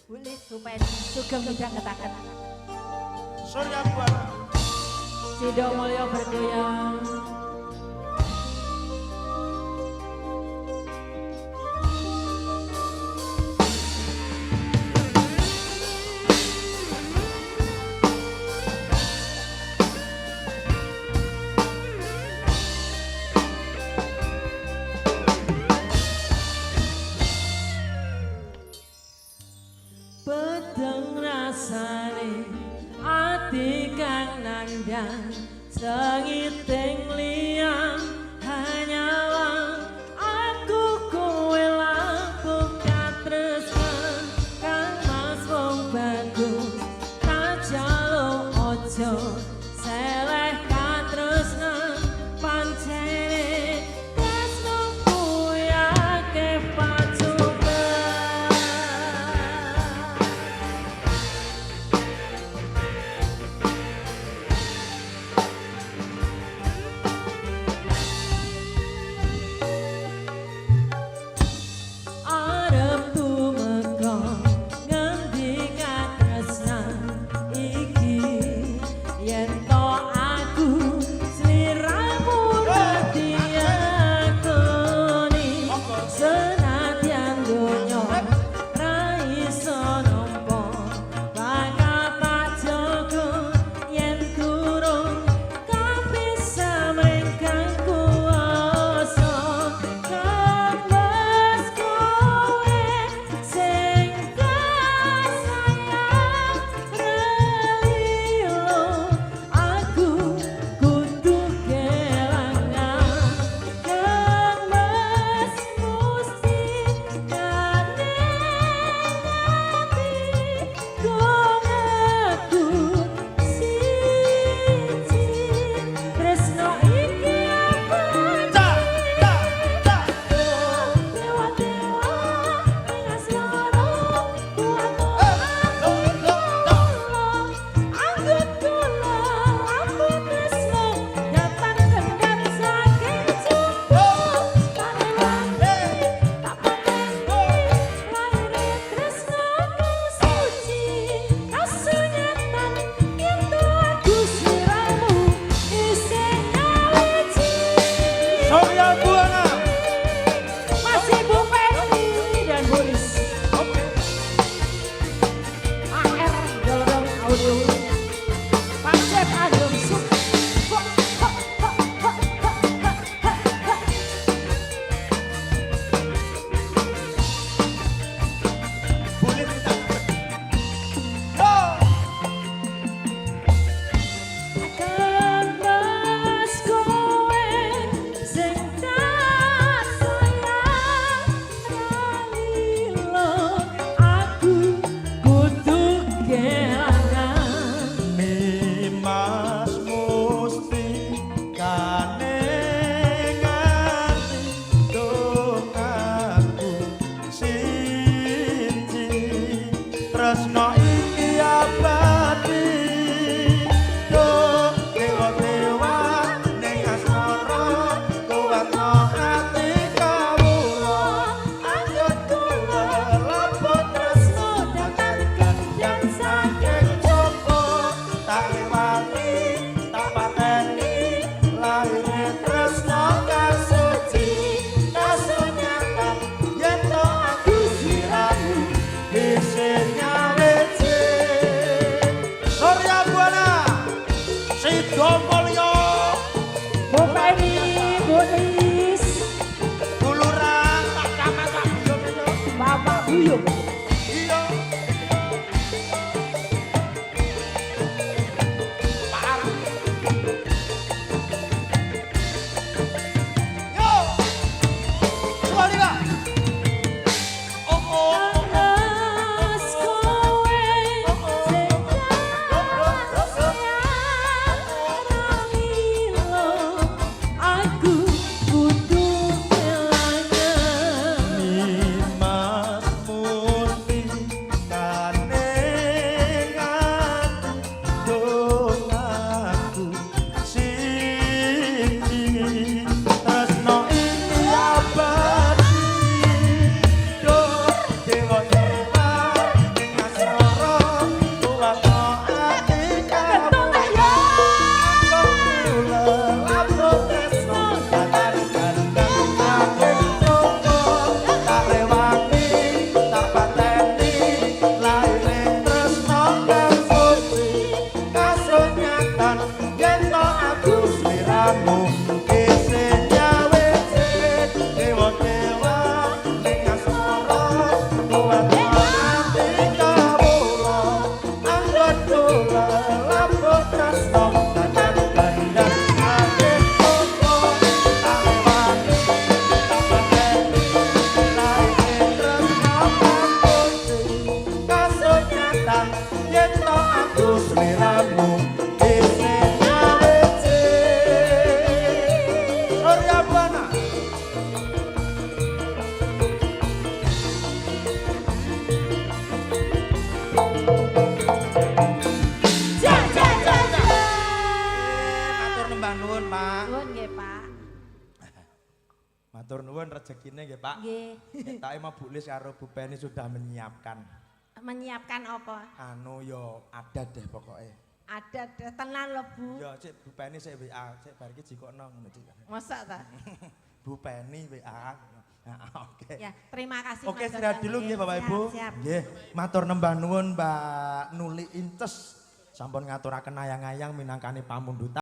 Bulis Rupen Sugeng Bidang Ketaken Surya Buana Sido Mulyo Bergoyang Pedeng rasane ati kang nandang sengiting liang hanyalah aku kowe lampu katresnan kang mas wong bagus kajalo ojo seleh katresnan pancene tresno kuwi akeh Isenyawe sayang yen to aku sliramu isne nyawece Surya Buana matur nembah nuwun Pak Nuwun nggih, Pak. matur nuwun rezekine nggih Pak Nggih. ketake mau Bu Lis karo Bu Penny sudah menyiapkan Menyiapkan apa? anu yo adat deh pokoknya Ada tenan lho, Bu. yo cek Bu Penny sik WA cek bar iki jikono ngono Cik. Masa ta? Bu Penny WA nah, oke Ya, terima kasih. oke Mas istirahat Dodol. dulu nggih Bapak Ibu Siap. nggih matur nembah nuwun Mbak Nuli Intes sampun ngaturaken ayang-ayang minangkani pamundutan